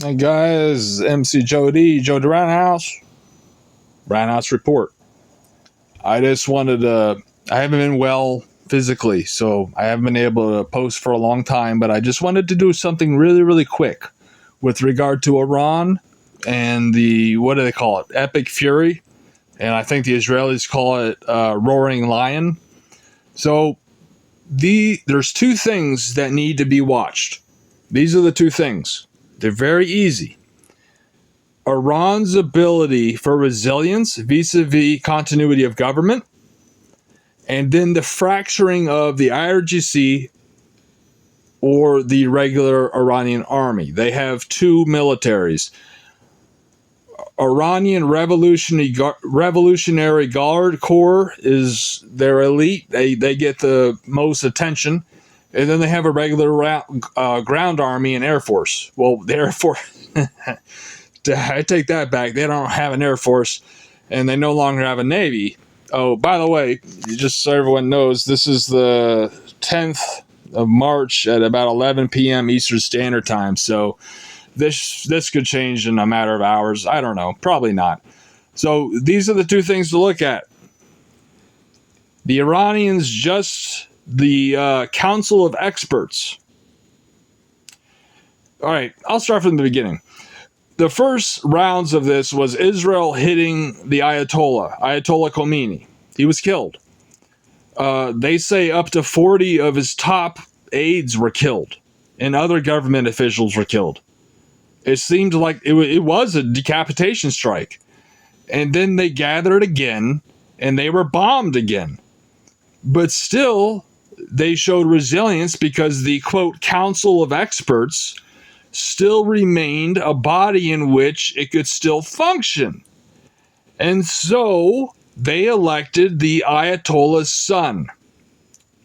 Hey guys, MC Joe D, Joe the Roundhouse Report. I just wanted to, I haven't been well physically, so I haven't been able to post for a long time, but I just wanted to do something really, really quick with regard to Iran and the, what do they call it? Epic Fury. And I think the Israelis call it Roaring Lion. So there's two things that need to be watched. These are the two things. They're very easy. Iran's ability for resilience vis-a-vis continuity of government, and then the fracturing of the IRGC or the regular Iranian army. They have two militaries. Iranian Revolutionary Guard Corps is their elite. They get the most attention. And then they have a regular ground army and Air Force. Well, the Air Force... I take that back. They don't have an Air Force, and they no longer have a Navy. Oh, by the way, just so everyone knows, this is the 10th of March at about 11 p.m. Eastern Standard Time. So this could change in a matter of hours. I don't know. Probably not. So these are the two things to look at. The Iranians, just the Council of Experts. All right, I'll start from the beginning. The first rounds of this was Israel hitting the Ayatollah Khomeini. He was killed. They say up to 40 of his top aides were killed, and other government officials were killed. It seemed like it was a decapitation strike. And then they gathered again, and they were bombed again. But still, they showed resilience because the, quote, Council of Experts still remained a body in which it could still function. And so they elected the Ayatollah's son,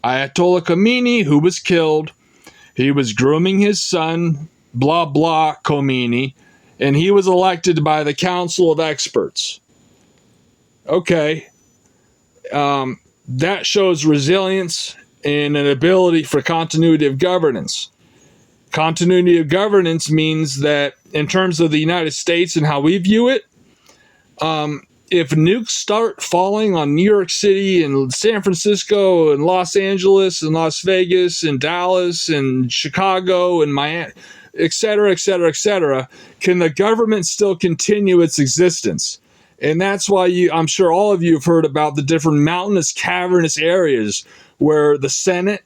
Ayatollah Khomeini, who was killed. He was grooming his son, blah, blah, Khomeini, and he was elected by the Council of Experts. Okay. That shows resilience and an ability for continuity of governance. Continuity of governance means that in terms of the United States and how we view it, if nukes start falling on New York City and San Francisco and Los Angeles and Las Vegas and Dallas and Chicago and Miami, et cetera, et cetera, et cetera, can the government still continue its existence? And that's why I'm sure all of you have heard about the different mountainous, cavernous areas where the Senate,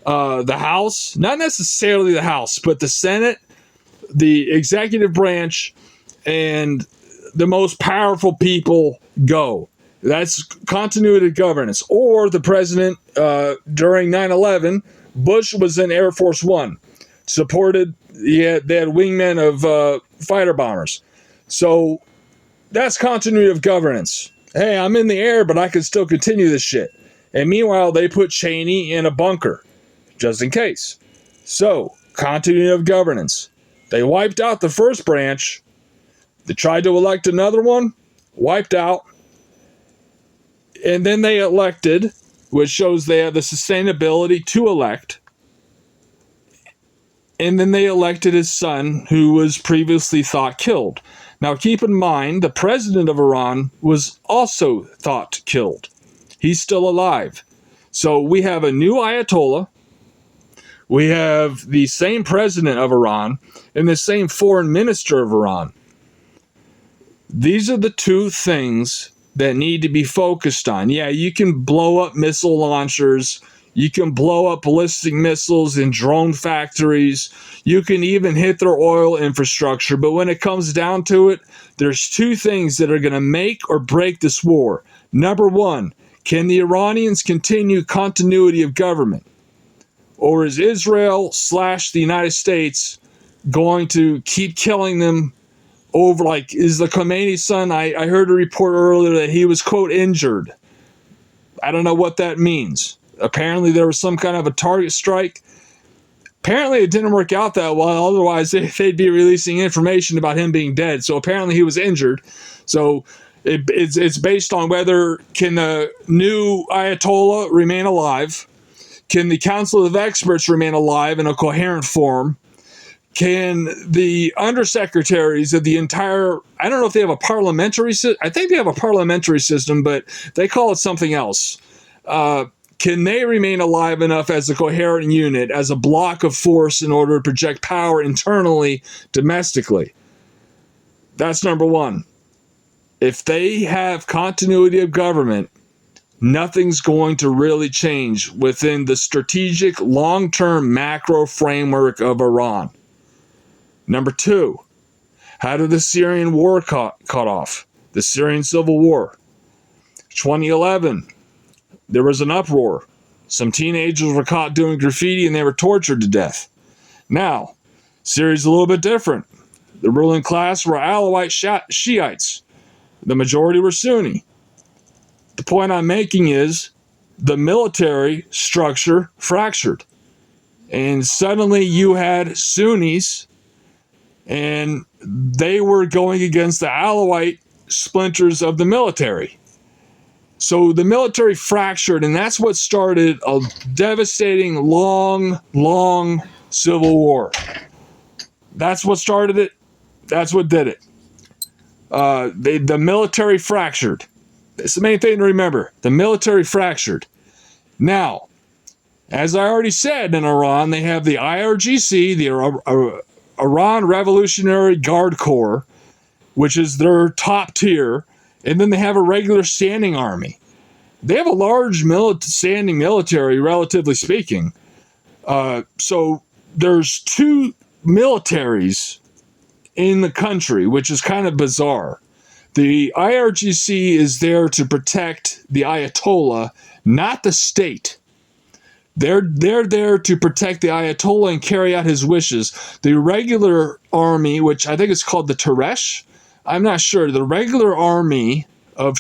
the House, not necessarily the House, but the Senate, the executive branch, and the most powerful people go. That's continuity of governance. Or the president, during 9/11, Bush was in Air Force One, supported, they had wingmen of fighter bombers. So that's continuity of governance. Hey, I'm in the air, but I can still continue this shit. And meanwhile, they put Cheney in a bunker, just in case. So, continuity of governance. They wiped out the first branch. They tried to elect another one, wiped out. And then they elected, which shows they have the sustainability to elect. And then they elected his son, who was previously thought killed. Now, keep in mind, the president of Iran was also thought killed. He's still alive. So we have a new Ayatollah. We have the same president of Iran and the same foreign minister of Iran. These are the two things that need to be focused on. Yeah, you can blow up missile launchers. You can blow up ballistic missiles in drone factories. You can even hit their oil infrastructure. But when it comes down to it, there's two things that are going to make or break this war. Number one, can the Iranians continue continuity of government? Or is Israel / the United States going to keep killing them over, like, is the Khomeini son? I heard a report earlier that he was, quote, injured. I don't know what that means. Apparently there was some kind of a target strike. Apparently it didn't work out that well. Otherwise, they'd be releasing information about him being dead. So apparently he was injured. So it's based on whether can the new Ayatollah remain alive? Can the Council of Experts remain alive in a coherent form? can the undersecretaries of the entire, I don't know if they have a parliamentary system. I think they have a parliamentary system, but they call it something else. Can they remain alive enough as a coherent unit, as a block of force in order to project power internally, domestically? That's number one. If they have continuity of government, nothing's going to really change within the strategic long-term macro framework of Iran. Number two, how did the Syrian war cut off? The Syrian civil war. 2011, there was an uproar. Some teenagers were caught doing graffiti and they were tortured to death. Now, Syria's a little bit different. The ruling class were Alawite Shiites. The majority were Sunni. The point I'm making is the military structure fractured. And suddenly you had Sunnis, and they were going against the Alawite splinters of the military. So the military fractured, and that's what started a devastating, long civil war. That's what started it. That's what did it. The military fractured. It's the main thing to remember. The military fractured. Now, as I already said, in Iran, they have the IRGC, the Iran Revolutionary Guard Corps, which is their top tier, and then they have a regular standing army. They have a large standing military, relatively speaking. So there's two militaries in the country, which is kind of bizarre. The IRGC is there to protect the Ayatollah, not the state. They're there to protect the Ayatollah and carry out his wishes. The regular army, which I think is called the Teresh, I'm not sure. The regular army of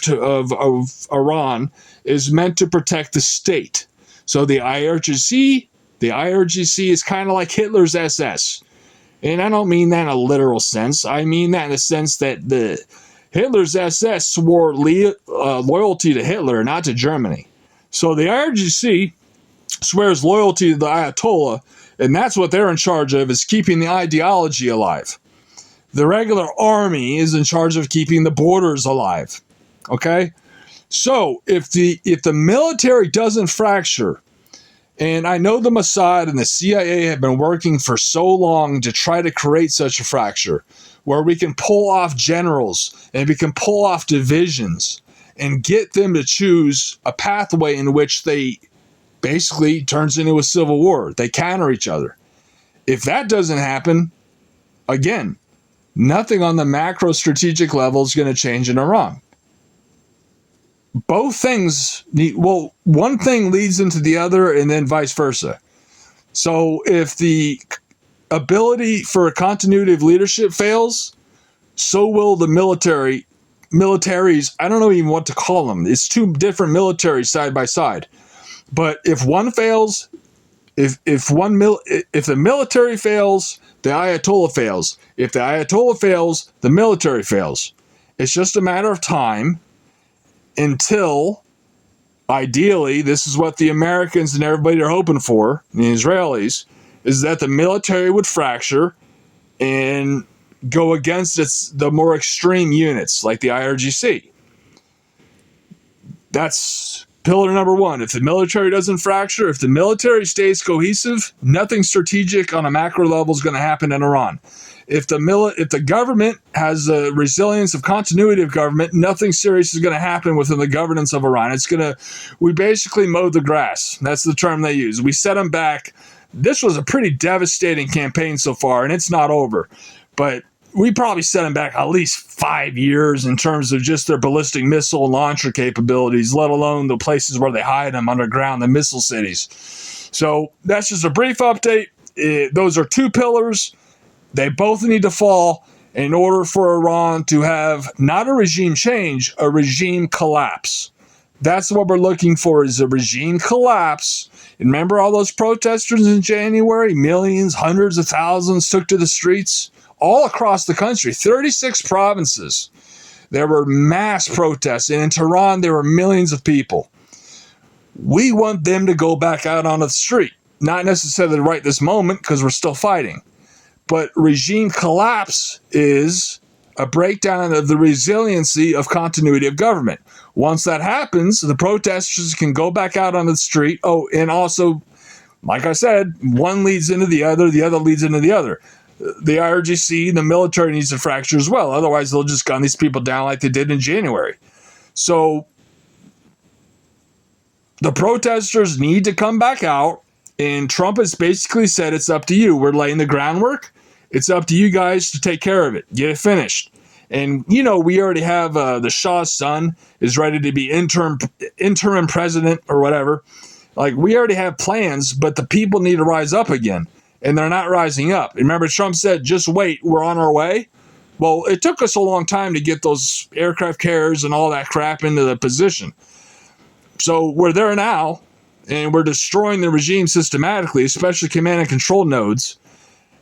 Iran is meant to protect the state. So the IRGC is kind of like Hitler's SS. And I don't mean that in a literal sense. I mean that in the sense that the Hitler's SS swore loyalty to Hitler, not to Germany. So the IRGC swears loyalty to the Ayatollah, and that's what they're in charge of, is keeping the ideology alive. The regular army is in charge of keeping the borders alive. Okay? So if the military doesn't fracture, and I know the Mossad and the CIA have been working for so long to try to create such a fracture, where we can pull off generals and we can pull off divisions and get them to choose a pathway in which they basically turns into a civil war. They counter each other. If that doesn't happen, again, nothing on the macro strategic level is going to change in Iran. Both things one thing leads into the other and then vice versa. So if the ability for a continuity of leadership fails, so will the militaries. I don't know even what to call them. It's two different militaries side by side. But if one fails, if the military fails, the Ayatollah fails. If the Ayatollah fails, the military fails. It's just a matter of time until, ideally, this is what the Americans and everybody are hoping for, the Israelis, is that the military would fracture and go against the more extreme units like the IRGC. That's pillar number one. If the military doesn't fracture, if the military stays cohesive, nothing strategic on a macro level is going to happen in Iran. If the government has a resilience of continuity of government, nothing serious is going to happen within the governance of Iran. We basically mowed the grass. That's the term they use. We set them back. This was a pretty devastating campaign so far, and it's not over. But we probably set them back at least 5 years in terms of just their ballistic missile launcher capabilities, let alone the places where they hide them underground, the missile cities. So that's just a brief update. Those are two pillars. They both need to fall in order for Iran to have not a regime change, a regime collapse. That's what we're looking for, is a regime collapse. And remember all those protesters in January? Millions, hundreds of thousands took to the streets all across the country, 36 provinces. There were mass protests, and in Tehran there were millions of people. We want them to go back out on the street. Not necessarily right this moment, because we're still fighting. But regime collapse is a breakdown of the resiliency of continuity of government. Once that happens, the protesters can go back out on the street. Oh, and also, like I said, one leads into the other leads into the other. The IRGC, the military needs to fracture as well. Otherwise, they'll just gun these people down like they did in January. So the protesters need to come back out, and Trump has basically said it's up to you. We're laying the groundwork. It's up to you guys to take care of it. Get it finished. And, we already have the Shah's son is ready to be interim president or whatever. Like, we already have plans, but the people need to rise up again. And they're not rising up. Remember, Trump said, just wait, we're on our way. Well, it took us a long time to get those aircraft carriers and all that crap into the position. So we're there now, and we're destroying the regime systematically, especially command and control nodes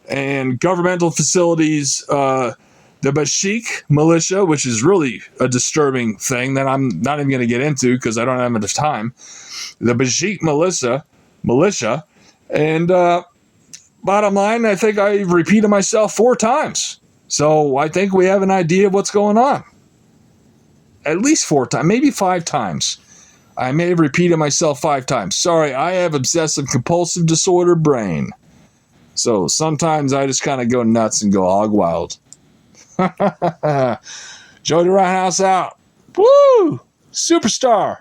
and governmental facilities. The Bashik militia, which is really a disturbing thing that I'm not even going to get into because I don't have enough time. The Bashik militia, and bottom line, I think I repeated myself 4 times. So I think we have an idea of what's going on. At least 4 times, maybe 5 times. I may have repeated myself 5 times. Sorry, I have obsessive compulsive disorder brain. So sometimes I just kind of go nuts and go hog wild. Jody Roundhouse out. Woo! Superstar.